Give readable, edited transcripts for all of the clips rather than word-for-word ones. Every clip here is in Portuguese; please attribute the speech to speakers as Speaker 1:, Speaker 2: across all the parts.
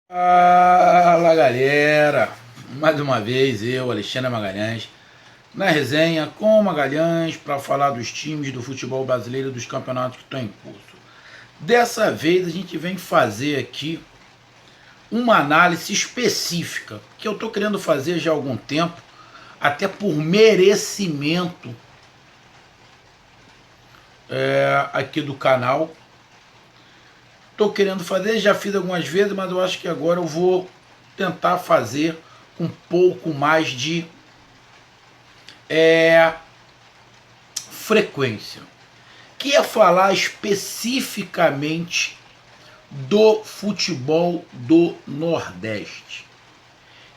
Speaker 1: Fala galera, mais uma vez eu, Alexandre Magalhães, na resenha com Magalhães para falar dos times do futebol brasileiro e dos campeonatos que estão em curso. Dessa vez a gente vem fazer aqui uma análise específica que eu estou querendo fazer já há algum tempo, até por merecimento aqui do canal. Estou querendo fazer, já fiz algumas vezes, mas eu acho que agora eu vou tentar fazer com um pouco mais de frequência, que é falar especificamente do futebol do Nordeste.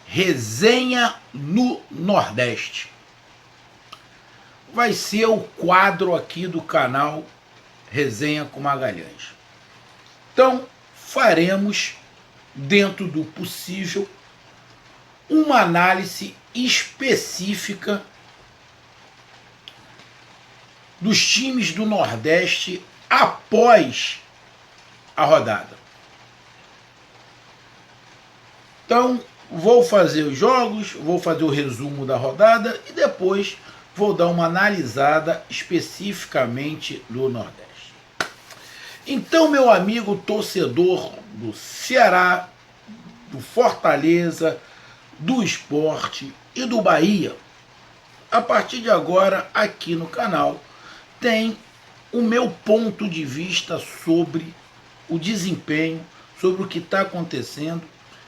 Speaker 1: Resenha no Nordeste. Vai ser o quadro aqui do canal Resenha com Magalhães. Então, faremos, dentro do possível, uma análise específica dos times do Nordeste após a rodada. Então, vou fazer os jogos, vou fazer o resumo da rodada e depois vou dar uma analisada especificamente do Nordeste. Então, meu amigo torcedor do Ceará, do Fortaleza, do Sport e do Bahia, a partir de agora, aqui no canal, tem o meu ponto de vista sobre o desempenho, sobre o que está acontecendo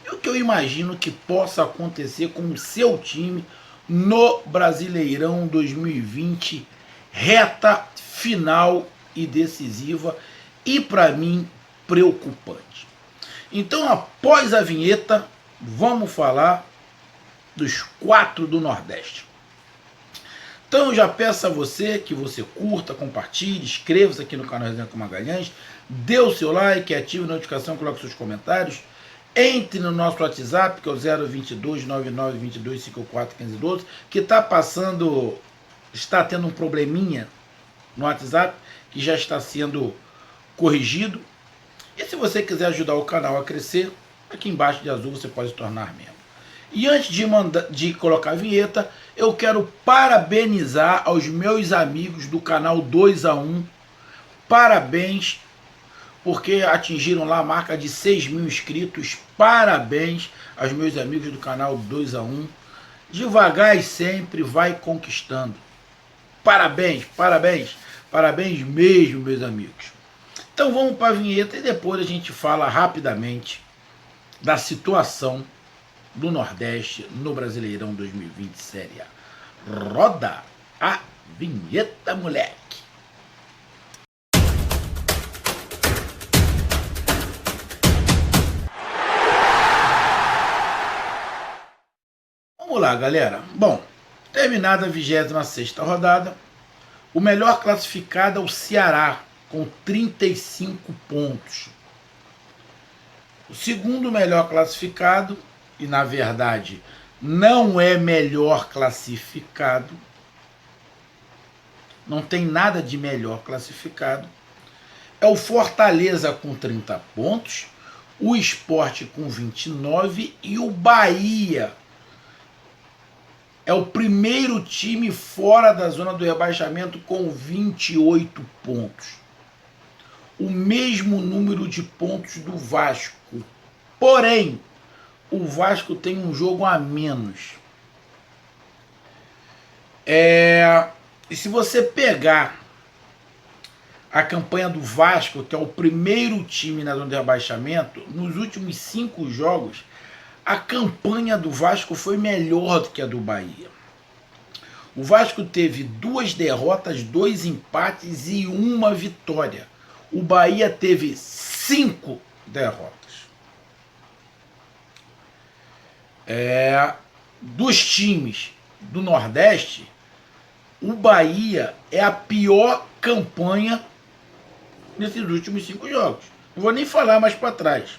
Speaker 1: e o que eu imagino que possa acontecer com o seu time no Brasileirão 2020, reta final e decisiva, e para mim preocupante. Então, após a vinheta, vamos falar dos 4 do Nordeste. Então eu já peço a você que você curta, compartilhe, inscreva-se aqui no canal Resenha com Magalhães, dê o seu like, ative a notificação, coloque seus comentários, entre no nosso WhatsApp, que é o 022 9922 541512, que está tendo um probleminha no WhatsApp, que já está sendo corrigido. E se você quiser ajudar o canal a crescer, aqui embaixo de azul você pode se tornar membro. E antes de colocar a vinheta, eu quero parabenizar aos meus amigos do canal 2A1. Parabéns, porque atingiram lá a marca de 6.000 inscritos. Parabéns aos meus amigos do canal 2A1. Devagar e sempre vai conquistando. Parabéns, parabéns, parabéns mesmo, meus amigos. Então vamos para a vinheta e depois a gente fala rapidamente da situação do Nordeste no Brasileirão 2020 Série A. Roda a vinheta, moleque! Vamos lá, galera. Bom, terminada a 26ª rodada, o melhor classificado é o Ceará, com 35 pontos. O segundo melhor classificado, e na verdade não é melhor classificado, não tem nada de melhor classificado, é o Fortaleza com 30 pontos, o Sport com 29 e o Bahia é o primeiro time fora da zona do rebaixamento com 28 pontos. O mesmo número de pontos do Vasco. Porém, o Vasco tem um jogo a menos. E se você pegar a campanha do Vasco, que é o primeiro time na zona de rebaixamento, nos últimos 5 jogos, a campanha do Vasco foi melhor do que a do Bahia. O Vasco teve 2 derrotas, 2 empates e 1 vitória. O Bahia teve 5 derrotas. Dos times do Nordeste, o Bahia é a pior campanha nesses últimos 5 jogos. Não vou nem falar mais para trás.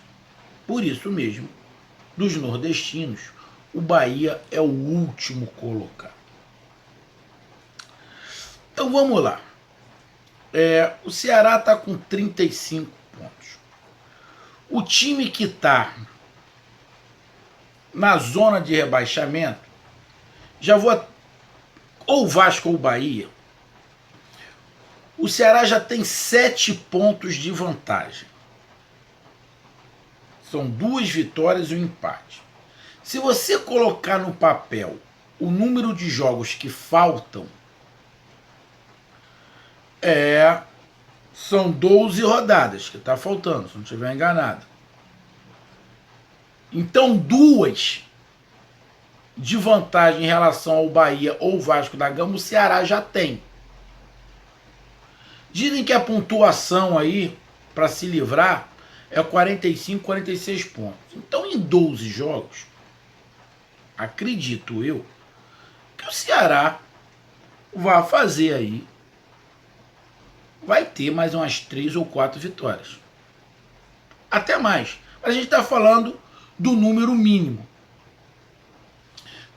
Speaker 1: Por isso mesmo, dos nordestinos, o Bahia é o último colocado. Então vamos lá. O Ceará está com 35 pontos. O time que está na zona de rebaixamento, já vou, ou Vasco ou Bahia, o Ceará já tem 7 pontos de vantagem. São 2 vitórias e um empate. Se você colocar no papel o número de jogos que faltam, são 12 rodadas que está faltando, se não estiver enganado. Então, 2 de vantagem em relação ao Bahia ou Vasco da Gama, o Ceará já tem. Dizem que a pontuação aí, para se livrar, é 45, 46 pontos. Então, em 12 jogos, acredito eu, que o Ceará vai fazer aí, vai ter mais umas 3 ou 4 vitórias. Até mais. Mas a gente está falando do número mínimo.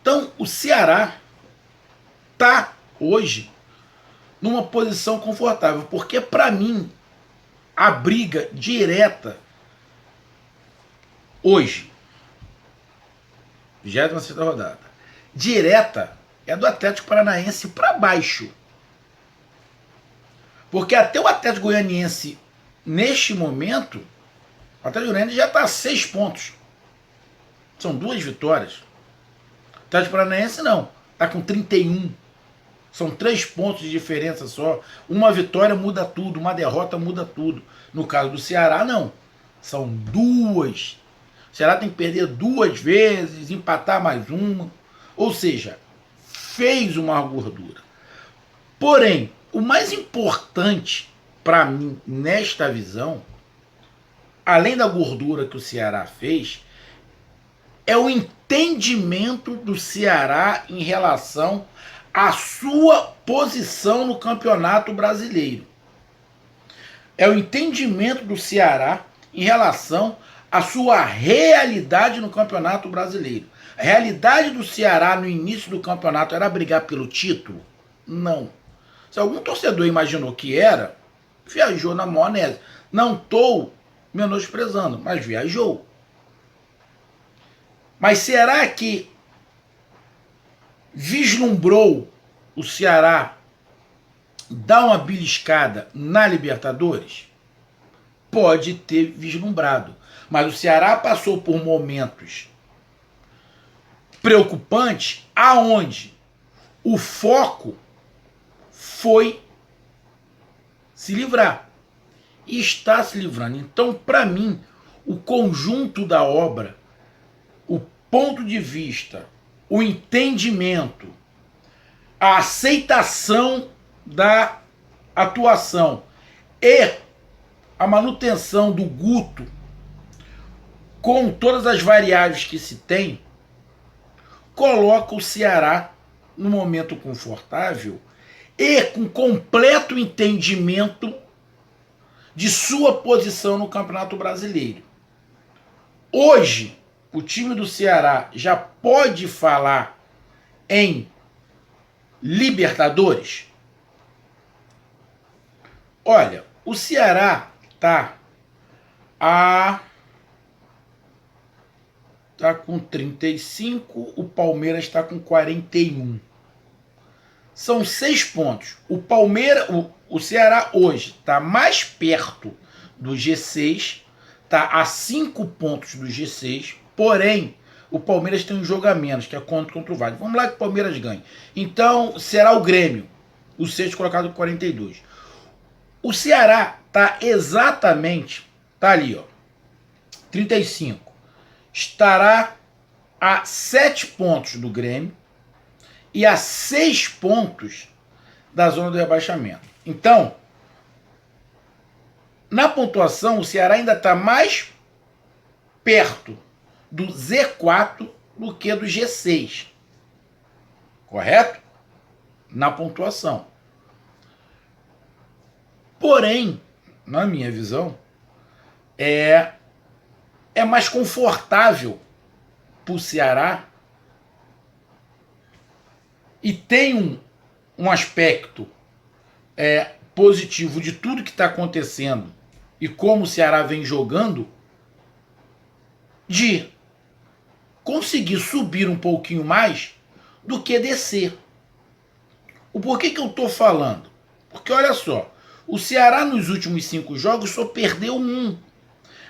Speaker 1: Então, o Ceará está hoje numa posição confortável, porque para mim a briga direta hoje, 26ª rodada, direta é do Atlético Paranaense para baixo. Porque até o Atlético Goianiense, neste momento, o Atlético Goianiense já está a 6 pontos. São 2 vitórias. O Atlético Paranaense não, está com 31. São 3 pontos de diferença só. Uma vitória muda tudo, uma derrota muda tudo. No caso do Ceará, não. São 2. O Ceará tem que perder 2 vezes, empatar mais uma. Ou seja, fez uma gordura. Porém, o mais importante para mim nesta visão, além da gordura que o Ceará fez, é o entendimento do Ceará em relação à sua posição no Campeonato Brasileiro. É o entendimento do Ceará em relação à sua realidade no Campeonato Brasileiro. A realidade do Ceará no início do campeonato era brigar pelo título? Não. Se algum torcedor imaginou que era, viajou na maionese. Não estou menosprezando, mas viajou. Mas será que vislumbrou o Ceará dar uma beliscada na Libertadores? Pode ter vislumbrado. Mas o Ceará passou por momentos preocupantes, aonde o foco foi se livrar. E está se livrando. Então, para mim, o conjunto da obra, o ponto de vista, o entendimento, a aceitação da atuação e a manutenção do Guto com todas as variáveis que se tem, coloca o Ceará num momento confortável e com completo entendimento de sua posição no Campeonato Brasileiro. Hoje, o time do Ceará já pode falar em Libertadores? Olha, o Ceará tá com 35, o Palmeiras está com 41. São 6 pontos. O Ceará hoje está mais perto do G6, está a 5 pontos do G6, porém, o Palmeiras tem um jogo a menos, que é contra o Vasco. Vamos lá que o Palmeiras ganhe. Então, será o Grêmio, o sexto colocado com 42. O Ceará está exatamente, está ali, ó, 35. Estará a 7 pontos do Grêmio e a 6 pontos da zona do rebaixamento. Então, na pontuação, o Ceará ainda está mais perto do Z4 do que do G6. Correto? Na pontuação. Porém, na minha visão, é mais confortável para o Ceará e tem um aspecto positivo de tudo que está acontecendo e como o Ceará vem jogando, de conseguir subir um pouquinho mais do que descer. O porquê que eu estou falando? Porque olha só, o Ceará nos últimos 5 jogos só perdeu 1.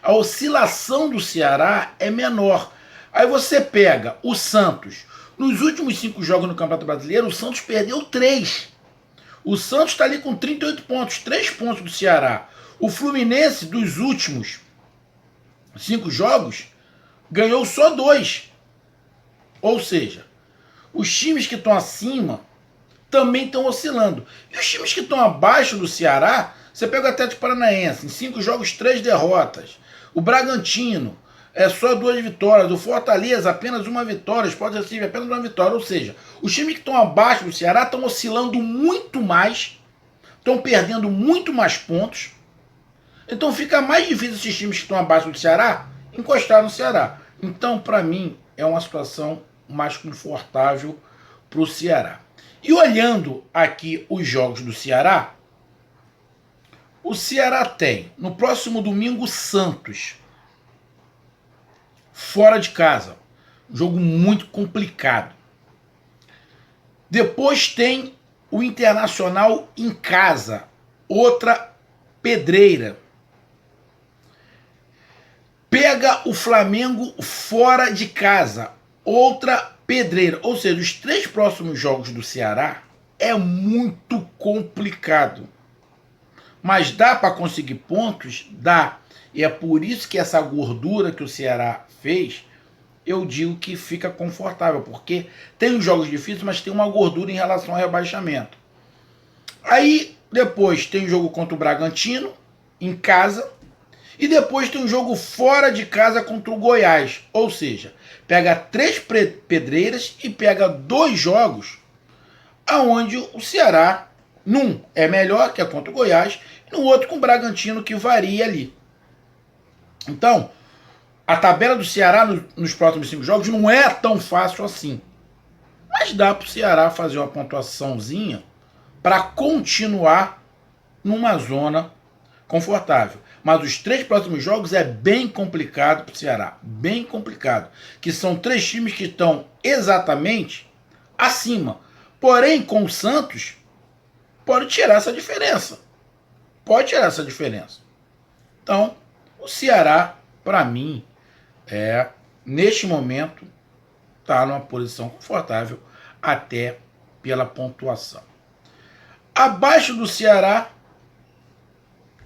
Speaker 1: A oscilação do Ceará é menor. Aí você pega o Santos. Nos últimos 5 jogos no Campeonato Brasileiro, o Santos perdeu 3. O Santos está ali com 38 pontos, 3 pontos do Ceará. O Fluminense, dos últimos 5 jogos, ganhou só 2. Ou seja, os times que estão acima também estão oscilando. E os times que estão abaixo do Ceará, você pega o Atlético Paranaense, em 5 jogos, 3 derrotas. O Bragantino, é só 2 vitórias. O Fortaleza, apenas 1 vitória. O Sport Recife, apenas 1 vitória. Ou seja, os times que estão abaixo do Ceará estão oscilando muito mais, estão perdendo muito mais pontos. Então fica mais difícil esses times que estão abaixo do Ceará encostar no Ceará. Então, para mim, é uma situação mais confortável para o Ceará. E olhando aqui os jogos do Ceará, o Ceará tem no próximo domingo Santos, fora de casa. Um jogo muito complicado. Depois tem o Internacional em casa, outra pedreira. Pega o Flamengo fora de casa, outra pedreira. Ou seja, os 3 próximos jogos do Ceará é muito complicado. Mas dá para conseguir pontos? Dá. E é por isso que essa gordura que o Ceará fez, eu digo que fica confortável. Porque tem os jogos difíceis, mas tem uma gordura em relação ao rebaixamento. Aí, depois tem o jogo contra o Bragantino, em casa. E depois tem um jogo fora de casa contra o Goiás. Ou seja, pega 3 pedreiras e pega 2 jogos aonde o Ceará, num é melhor, que é contra o Goiás, e no outro com o Bragantino, que varia ali. Então, a tabela do Ceará nos próximos 5 jogos não é tão fácil assim. Mas dá para o Ceará fazer uma pontuaçãozinha para continuar numa zona confortável. Mas os 3 próximos jogos é bem complicado para o Ceará. Bem complicado. Que são 3 times que estão exatamente acima. Porém, com o Santos, pode tirar essa diferença. Pode tirar essa diferença. Então, o Ceará, para mim, neste momento, está numa posição confortável até pela pontuação. Abaixo do Ceará,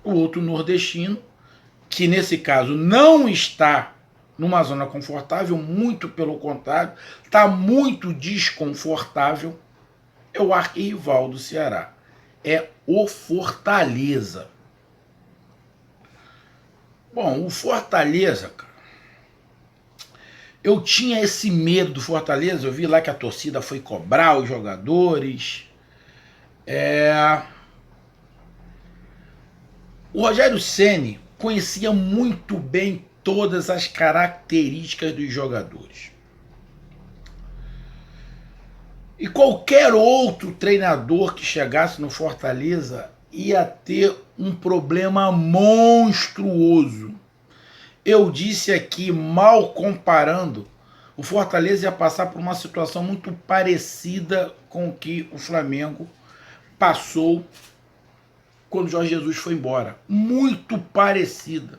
Speaker 1: o outro nordestino, que nesse caso não está numa zona confortável, muito pelo contrário, está muito desconfortável, é o arquirrival do Ceará. É o Fortaleza. Bom, o Fortaleza, cara, eu tinha esse medo do Fortaleza, eu vi lá que a torcida foi cobrar os jogadores. O Rogério Ceni conhecia muito bem todas as características dos jogadores. E qualquer outro treinador que chegasse no Fortaleza ia ter um problema monstruoso. Eu disse aqui, mal comparando, o Fortaleza ia passar por uma situação muito parecida com o que o Flamengo passou quando o Jorge Jesus foi embora. Muito parecida.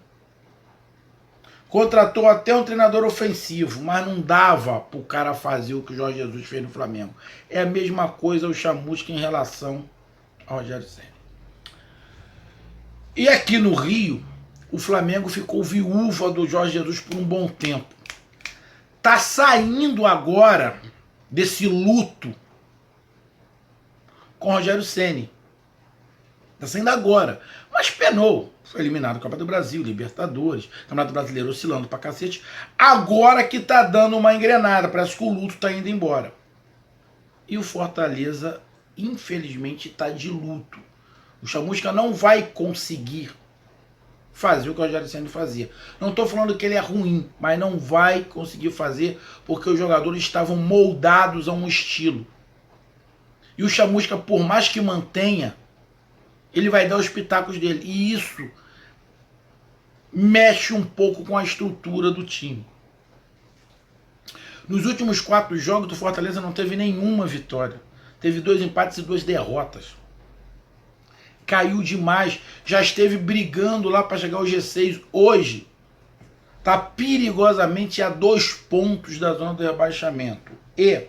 Speaker 1: Contratou até um treinador ofensivo, mas não dava para o cara fazer o que o Jorge Jesus fez no Flamengo. É a mesma coisa o Chamusca em relação ao Rogério Ceni. E aqui no Rio, o Flamengo ficou viúva do Jorge Jesus por um bom tempo. Tá saindo agora desse luto com o Rogério Ceni. Tá saindo agora. Mas penou. Foi eliminado do Copa do Brasil, Libertadores, Campeonato Brasileiro oscilando pra cacete. Agora que tá dando uma engrenada. Parece que o luto tá indo embora. E o Fortaleza, infelizmente, tá de luto. O Chamusca não vai conseguir fazer o que o Rogério Ceni fazia. Não tô falando que ele é ruim, mas não vai conseguir fazer porque os jogadores estavam moldados a um estilo. E o Chamusca, por mais que mantenha, ele vai dar os pitacos dele. E isso mexe um pouco com a estrutura do time. Nos últimos 4 jogos do Fortaleza não teve nenhuma vitória. Teve 2 empates e 2 derrotas. Caiu demais. Já esteve brigando lá para chegar ao G6. Hoje está perigosamente a 2 pontos da zona do rebaixamento. E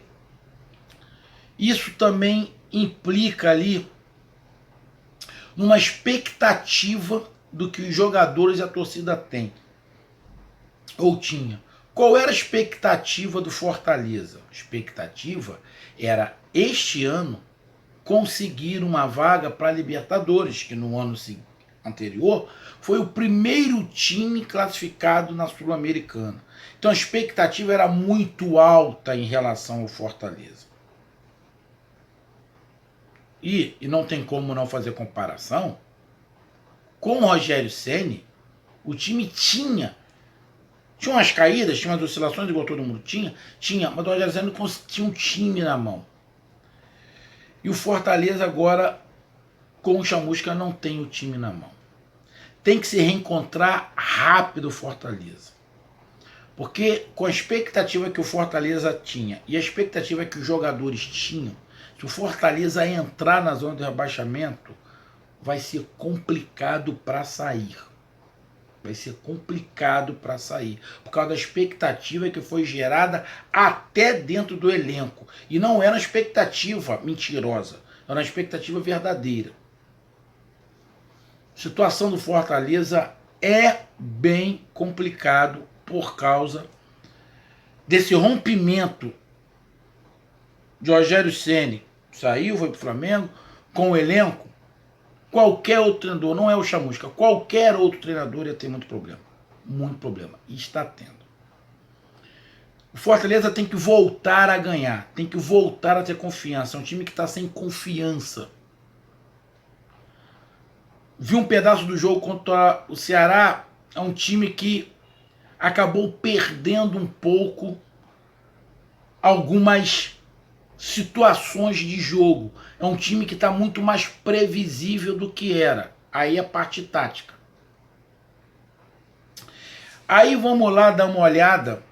Speaker 1: isso também implica ali numa expectativa do que os jogadores e a torcida têm. Ou tinha. Qual era a expectativa do Fortaleza? A expectativa era, este ano, conseguir uma vaga para a Libertadores, que no ano anterior foi o primeiro time classificado na Sul-Americana. Então a expectativa era muito alta em relação ao Fortaleza. E não tem como não fazer comparação, com o Rogério Ceni, o time tinha umas caídas, tinha umas oscilações, igual todo mundo tinha, mas o Rogério Ceni tinha um time na mão. E o Fortaleza agora, com o Chamusca, não tem o time na mão. Tem que se reencontrar rápido o Fortaleza. Porque com a expectativa que o Fortaleza tinha e a expectativa que os jogadores tinham, se o Fortaleza entrar na zona de rebaixamento, vai ser complicado para sair. Vai ser complicado para sair. Por causa da expectativa que foi gerada até dentro do elenco. E não era uma expectativa mentirosa. Era uma expectativa verdadeira. A situação do Fortaleza é bem complicado por causa desse rompimento de Rogério Ceni. Saiu, foi para o Flamengo, com o elenco. Qualquer outro treinador, não é o Chamusca, qualquer outro treinador ia ter muito problema. Muito problema. E está tendo. O Fortaleza tem que voltar a ganhar. Tem que voltar a ter confiança. É um time que está sem confiança. Vi um pedaço do jogo contra o Ceará. É um time que acabou perdendo um pouco algumas situações de jogo. É um time que está muito mais previsível do que era. Aí a parte tática. Aí vamos lá dar uma olhada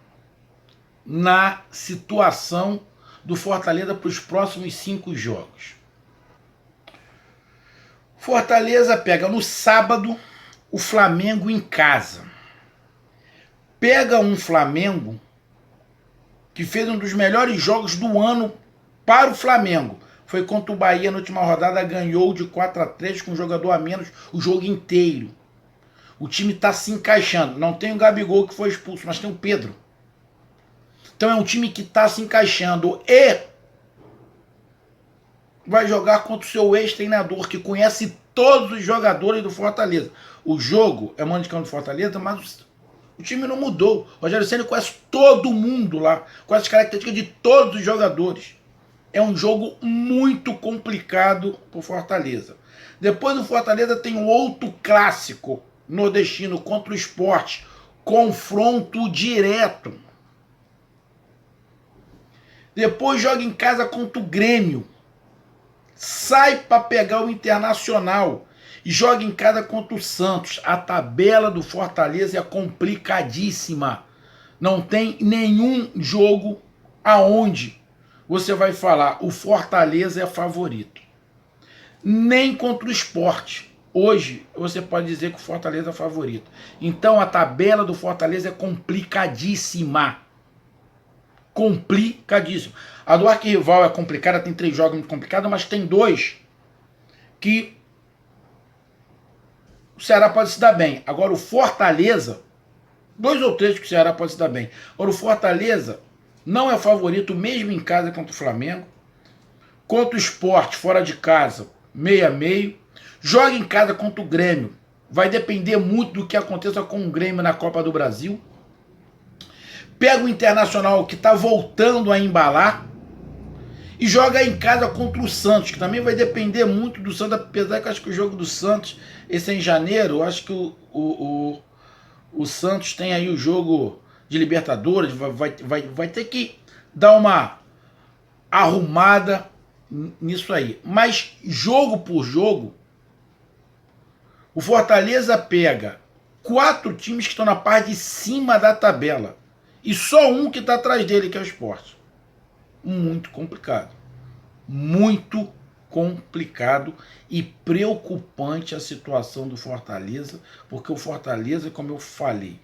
Speaker 1: na situação do Fortaleza para os próximos 5 jogos. Fortaleza pega no sábado o Flamengo em casa. Pega um Flamengo que fez um dos melhores jogos do ano para o Flamengo. Foi contra o Bahia na última rodada, ganhou de 4-3 com um jogador a menos o jogo inteiro. O time está se encaixando. Não tem o Gabigol que foi expulso, mas tem o Pedro. Então é um time que está se encaixando e vai jogar contra o seu ex-treinador, que conhece todos os jogadores do Fortaleza. O jogo é mano de campo do Fortaleza, mas o time não mudou. O Rogério Ceni conhece todo mundo lá, conhece as características de todos os jogadores. É um jogo muito complicado para o Fortaleza. Depois do Fortaleza tem um outro clássico nordestino contra o Sport. Confronto direto. Depois joga em casa contra o Grêmio. Sai para pegar o Internacional. E joga em casa contra o Santos. A tabela do Fortaleza é complicadíssima. Não tem nenhum jogo aonde você vai falar o Fortaleza é favorito. Nem contra o Sport. Hoje você pode dizer que o Fortaleza é favorito. Então a tabela do Fortaleza é complicadíssima. Complicadíssimo. A do arquirrival é complicada, tem 3 jogos muito complicados, mas tem 2 que o Ceará pode se dar bem. Agora o Fortaleza, 2 ou 3 que o Ceará pode se dar bem. Agora o Fortaleza não é favorito mesmo em casa contra o Flamengo. Contra o Sport, fora de casa, 6-6. Joga em casa contra o Grêmio. Vai depender muito do que aconteça com o Grêmio na Copa do Brasil. Pega o Internacional, que está voltando a embalar. E joga em casa contra o Santos, que também vai depender muito do Santos. Apesar que eu acho que o jogo do Santos, esse é em janeiro. Eu acho que o Santos tem aí o jogo de Libertadores. Vai ter que dar uma arrumada nisso aí. Mas jogo por jogo, o Fortaleza pega 4 times que estão na parte de cima da tabela E só um que está atrás dele, que é o Sport. Muito complicado. Muito complicado e preocupante a situação do Fortaleza, porque o Fortaleza, como eu falei,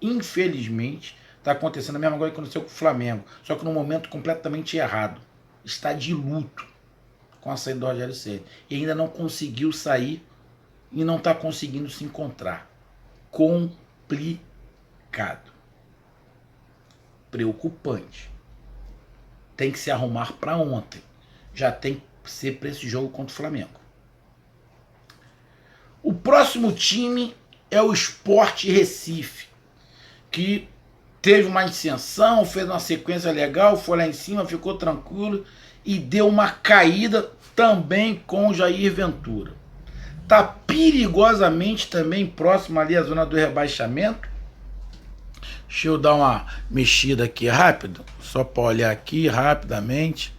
Speaker 1: infelizmente, está acontecendo a mesma coisa que aconteceu com o Flamengo, só que num momento completamente errado. Está de luto com a saída do Rogério Ceni. E ainda não conseguiu sair e não está conseguindo se encontrar. Complicado. Preocupante. Tem que se arrumar para ontem. Já tem que ser para esse jogo contra o Flamengo. O próximo time é o Sport Recife, que teve uma ascensão, fez uma sequência legal, foi lá em cima, ficou tranquilo e deu uma caída também com o Jair Ventura. Está perigosamente também próximo ali à zona do rebaixamento. Deixa eu dar uma mexida aqui rápido, só para olhar aqui rapidamente.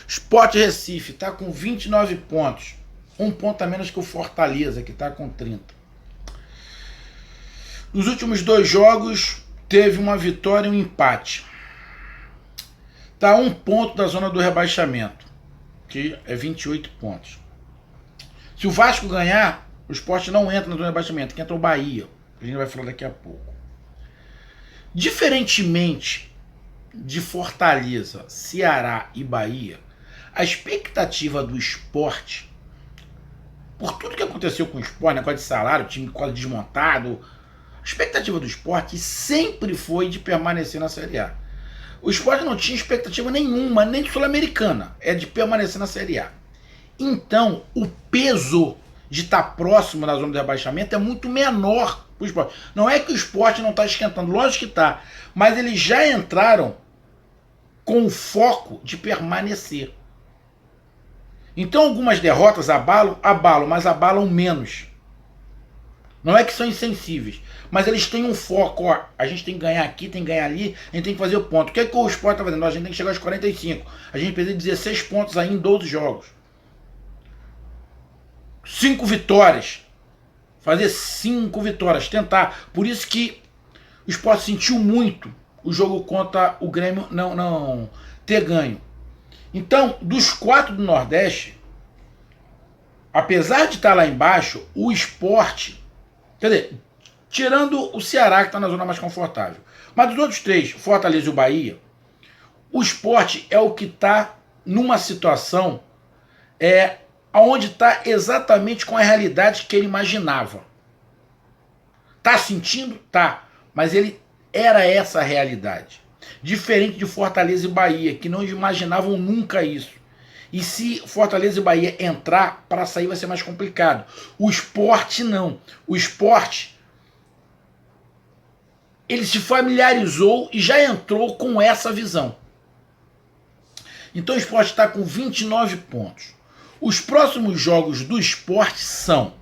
Speaker 1: Sport Recife está com 29 pontos, um ponto a menos que o Fortaleza, que está com 30. Nos últimos 2 jogos, teve uma vitória e um empate. Está a 1 ponto da zona do rebaixamento, que é 28 pontos. Se o Vasco ganhar, o Sport não entra na zona do rebaixamento, que entra o Bahia. A gente vai falar daqui a pouco. Diferentemente de Fortaleza, Ceará e Bahia, a expectativa do Sport, por tudo que aconteceu com o Sport, negócio de salário, time quase desmontado, a expectativa do Sport sempre foi de permanecer na Série A. O Sport não tinha expectativa nenhuma, nem sul-americana, é de permanecer na Série A. Então, o peso de estar próximo da zona de rebaixamento é muito menor para o Sport. Não é que o Sport não está esquentando, lógico que está, mas eles já entraram com o foco de permanecer. Então, algumas derrotas abalam, mas abalam menos. Não é que são insensíveis, mas eles têm um foco. Ó, a gente tem que ganhar aqui, tem que ganhar ali, a gente tem que fazer o ponto. O que é que o Sport está fazendo? A gente tem que chegar aos 45. A gente precisa de 16 pontos aí em 12 jogos. 5 vitórias. Fazer 5 vitórias, tentar. Por isso que o Sport sentiu muito o jogo contra o Grêmio não ter ganho. Então, dos 4 do Nordeste, apesar de estar lá embaixo, o Sport, quer dizer, tirando o Ceará, que está na zona mais confortável, mas dos outros 3, Fortaleza e o Bahia, o Sport é o que está numa situação onde está exatamente com a realidade que ele imaginava. Tá sentindo? Tá. Mas ele era essa a realidade. Diferente de Fortaleza e Bahia, que não imaginavam nunca isso. E se Fortaleza e Bahia entrar, para sair vai ser mais complicado. O Sport não. O Sport, ele se familiarizou e já entrou com essa visão. Então o Sport está com 29 pontos. Os próximos jogos do Sport são...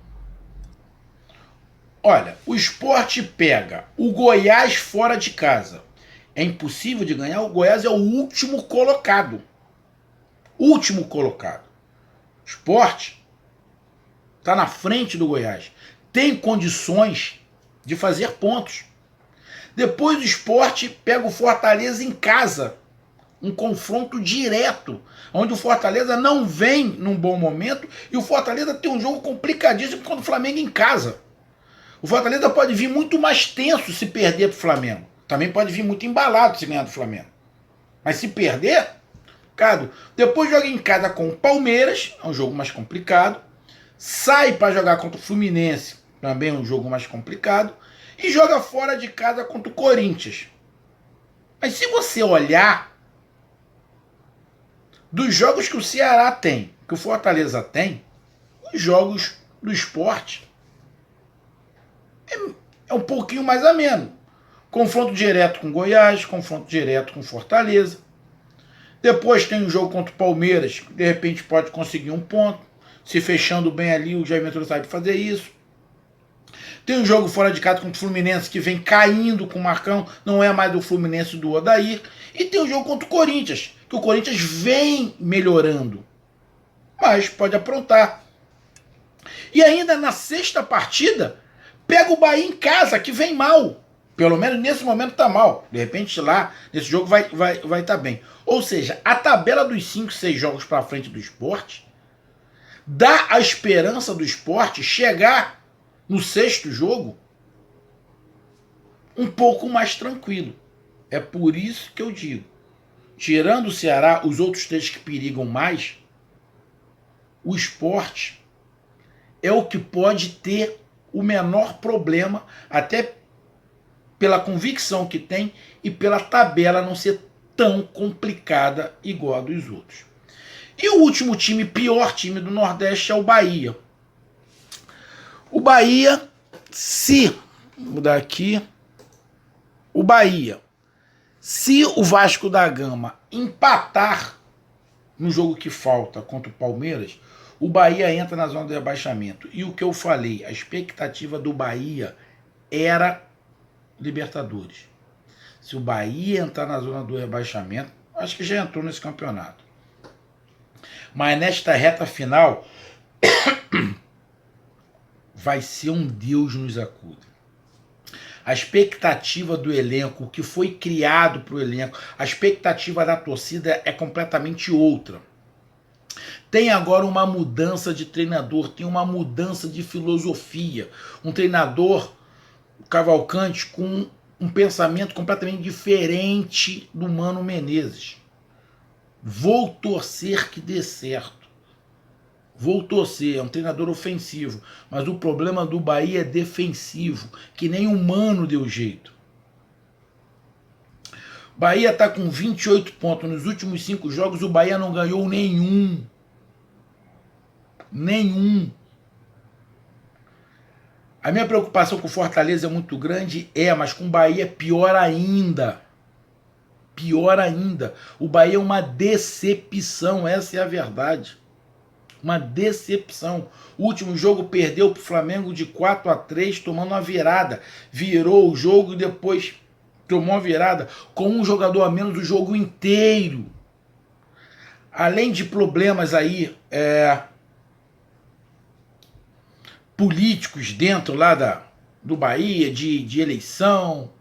Speaker 1: Olha, o Sport pega o Goiás fora de casa. É impossível de ganhar, o Goiás é o último colocado. Último colocado. O Sport está na frente do Goiás. Tem condições de fazer pontos. Depois o Sport pega o Fortaleza em casa. Um confronto direto, onde o Fortaleza não vem num bom momento e o Fortaleza tem um jogo complicadíssimo contra o Flamengo em casa. O Fortaleza pode vir muito mais tenso se perder para o Flamengo. Também pode vir muito embalado se ganhar do Flamengo. Mas se perder, cara, depois joga em casa com o Palmeiras, é um jogo mais complicado. Sai para jogar contra o Fluminense, também é um jogo mais complicado. E joga fora de casa contra o Corinthians. Mas se você olhar dos jogos que o Ceará tem, que o Fortaleza tem, os jogos do Sport é um pouquinho mais ameno. Confronto direto com Goiás, confronto direto com Fortaleza. Depois tem um jogo contra o Palmeiras, que de repente pode conseguir um ponto. Se fechando bem ali, o Jair Ventura sabe fazer isso. Tem um jogo fora de casa contra o Fluminense, que vem caindo com o Marcão, não é mais do Fluminense do Odair. E tem um jogo contra o Corinthians, que o Corinthians vem melhorando, mas pode aprontar. E ainda na sexta partida, pega o Bahia em casa, que vem mal. Pelo menos nesse momento tá mal. De repente lá, nesse jogo vai tá bem. Ou seja, a tabela dos 5, 6 jogos para frente do Sport dá a esperança do Sport chegar no 6º jogo um pouco mais tranquilo. É por isso que eu digo, tirando o Ceará, os outros 3 que perigam mais, o Sport é o que pode ter o menor problema, até pela convicção que tem e pela tabela não ser tão complicada igual a dos outros. E o último time, pior time do Nordeste, é o Bahia. O Bahia, vou mudar aqui, o Bahia, se o Vasco da Gama empatar no jogo que falta contra o Palmeiras, o Bahia entra na zona de rebaixamento. E o que eu falei, a expectativa do Bahia era Libertadores. Se o Bahia entrar na zona do rebaixamento, acho que já entrou nesse campeonato. Mas nesta reta final, vai ser um Deus nos acuda. A expectativa do elenco, o que foi criado para o elenco, a expectativa da torcida é completamente outra. Tem agora uma mudança de treinador, tem uma mudança de filosofia. Um treinador, o Cavalcante, com um pensamento completamente diferente do Mano Menezes. Vou torcer que dê certo. Vou torcer, é um treinador ofensivo, mas o problema do Bahia é defensivo, que nem o Mano deu jeito. Bahia está com 28 pontos. Nos últimos 5 jogos, o Bahia não ganhou nenhum. Nenhum. A minha preocupação com o Fortaleza é muito grande, mas com o Bahia é pior ainda. Pior ainda. O Bahia é uma decepção, essa é a verdade. Uma decepção. O último jogo perdeu para o Flamengo de 4-3, tomando uma virada. Virou o jogo e depois tomou uma virada com um jogador a menos o jogo inteiro. Além de problemas aí políticos dentro lá do Bahia, de eleição.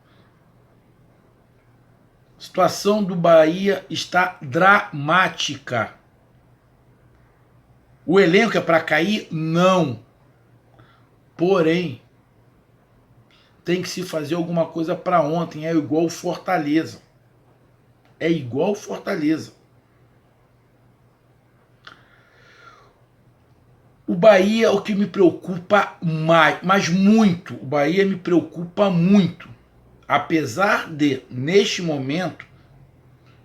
Speaker 1: A situação do Bahia está dramática. O elenco é para cair? Não. Porém, tem que se fazer alguma coisa para ontem. É igual o Fortaleza. É igual o Fortaleza. O Bahia é o que me preocupa mais, mas muito. O Bahia me preocupa muito. Apesar de, neste momento,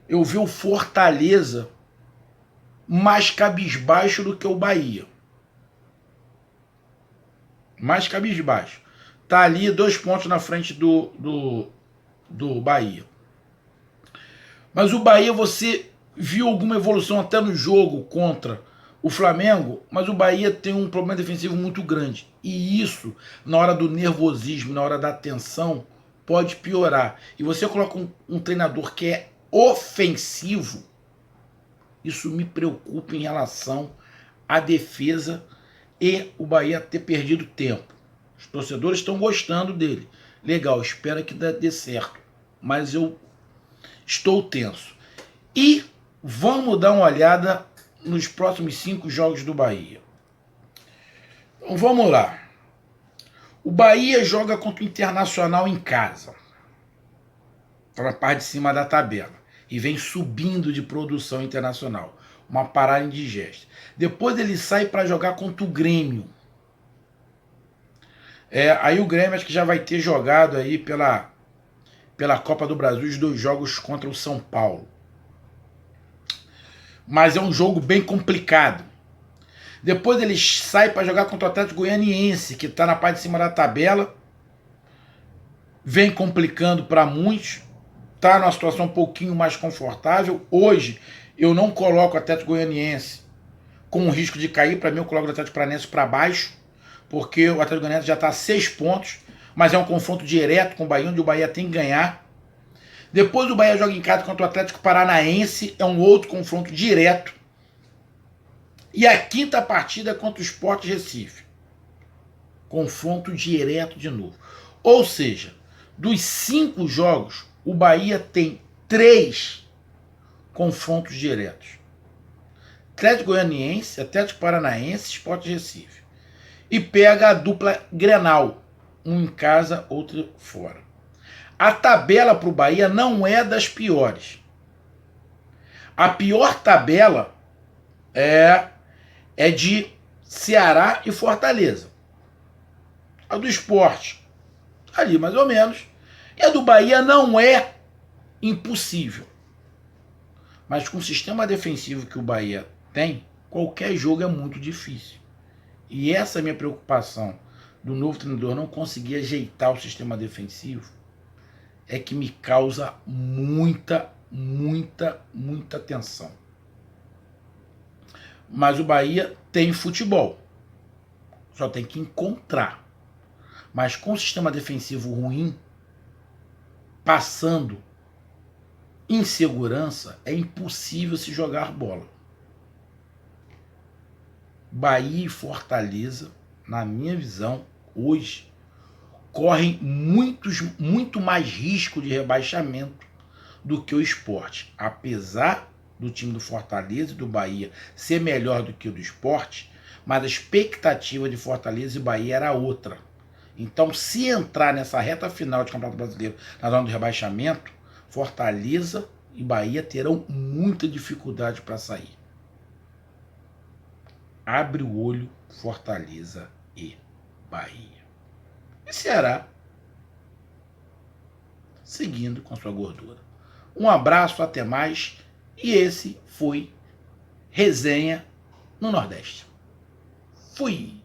Speaker 1: eu ver o Fortaleza mais cabisbaixo do que o Bahia. Mais cabisbaixo. Tá ali 2 pontos na frente do Bahia. Mas o Bahia, você viu alguma evolução até no jogo contra o Flamengo, mas o Bahia tem um problema defensivo muito grande. E isso, na hora do nervosismo, na hora da tensão, pode piorar. E você coloca um treinador que é ofensivo, isso me preocupa em relação à defesa e o Bahia ter perdido tempo. Os torcedores estão gostando dele. Legal, espero que dê certo. Mas eu estou tenso. E vamos dar uma olhada nos próximos 5 jogos do Bahia. Então vamos lá. O Bahia joga contra o Internacional em casa. Está na parte de cima da tabela. E vem subindo de produção internacional. Uma parada indigesta. Depois ele sai para jogar contra o Grêmio. Aí o Grêmio acho que já vai ter jogado aí pela Copa do Brasil os 2 jogos contra o São Paulo. Mas é um jogo bem complicado. Depois ele sai para jogar contra o Atlético Goianiense, que está na parte de cima da tabela. Vem complicando para muitos. Está numa situação um pouquinho mais confortável. Hoje eu não coloco o Atlético Goianiense com o risco de cair. Para mim eu coloco o Atlético Paranaense para baixo, porque o Atlético Goianiense já está a 6 pontos, mas é um confronto direto com o Bahia, onde o Bahia tem que ganhar. Depois o Bahia joga em casa contra o Atlético Paranaense, é um outro confronto direto. E a 5ª partida é contra o Sport Recife. Confronto direto de novo. Ou seja, Dos 5 jogos, o Bahia tem 3 confrontos diretos. Atlético Goianiense, Atlético Paranaense, Sport Recife. E pega a dupla Grenal, um em casa, outro fora. A tabela para o Bahia não é das piores. A pior tabela é de Ceará e Fortaleza. A do Sport, ali mais ou menos. E a do Bahia não é impossível. Mas com o sistema defensivo que o Bahia tem, qualquer jogo é muito difícil. E essa é a minha preocupação do novo treinador não conseguir ajeitar o sistema defensivo é que me causa muita tensão. Mas o Bahia tem futebol. Só tem que encontrar. Mas com o sistema defensivo ruim, passando insegurança, é impossível se jogar bola. Bahia e Fortaleza, na minha visão, hoje, correm muito mais risco de rebaixamento do que o Sport. Apesar do time do Fortaleza e do Bahia ser melhor do que o do Sport, mas a expectativa de Fortaleza e Bahia era outra. Então, se entrar nessa reta final de Campeonato Brasileiro na zona do rebaixamento, Fortaleza e Bahia terão muita dificuldade para sair. Abre o olho, Fortaleza e Bahia. E Ceará seguindo com a sua gordura. Um abraço, até mais. E esse foi Resenha no Nordeste. Fui!